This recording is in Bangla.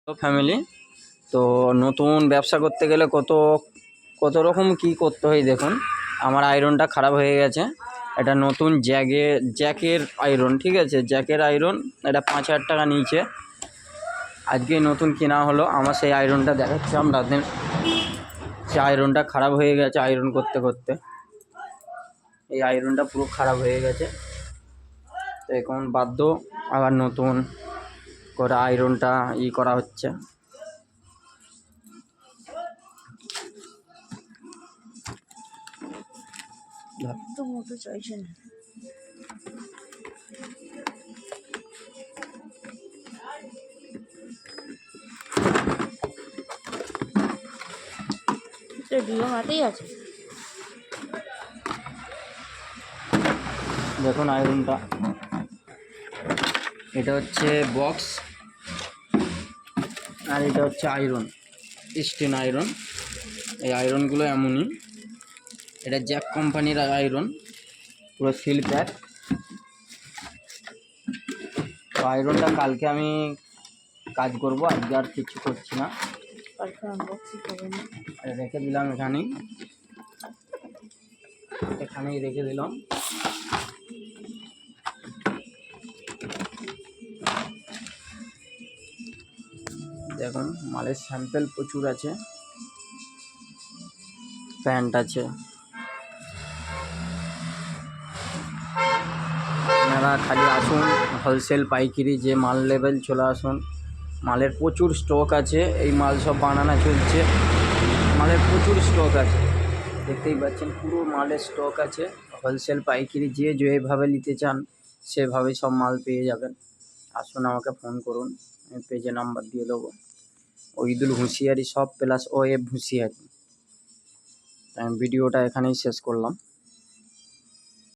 তো ফ্যামিলি, তো নতুন ব্যবসা করতে গেলে কত কত রকম কি করতে হয় দেখুন। আমার আয়রনটা খারাপ হয়ে গেছে। এটা নতুন জ্যাকের আয়রন, ঠিক আছে, জ্যাকের আয়রন। এটা 5,000 টাকা নিয়েছে। আজকেই নতুন কেনা হলো। আমার সেই আয়রনটা দেখাচ্ছি আপনাদের। সে আয়রনটা খারাপ হয়ে গেছে আয়রন করতে করতে। এই আয়রনটা পুরো খারাপ হয়ে গেছে, তো এখন বাধ্য আবার নতুন করে আয়রনটা করা হচ্ছে। তো মোটো চাইছে না। ডিও হাতেই আছে। দেখুন আয়রনটা, এটা হচ্ছে বক্স আর এটা হচ্ছে আয়রন, স্টেন আয়রন। এই আয়রনগুলো এমনই। এটা জ্যাক কোম্পানির আয়রন, পুরো সিল প্যাক। তো আয়রনটা কালকে আমি কাজ করব, আজকে আর কিছু করছি না। রেখে দিলাম এখানেই রেখে দিলাম। দেখুন মালের স্যাম্পেল প্রচুর আছে, প্যান্ট আছে। আপনারা খালি আসুন, হোলসেল পাইকারি যে মাল লেভেল চলে আসুন। মালের প্রচুর স্টক আছে, এই মাল সব বানানো চলছে। মালের প্রচুর স্টক আছে, দেখতেই পাচ্ছেন পুরো মালের স্টক আছে। হোলসেল পাইকারি যে যেভাবে নিতে চান সেভাবেই সব মাল পেয়ে যাবেন। আসুন, আমাকে ফোন করুন, আমি পেজে নাম্বার দিয়ে দেবো। ওইদুল হুঁশিয়ারি সব প্লাস OF হুঁশিয়ারি। আমি ভিডিওটা এখানেই শেষ করলাম।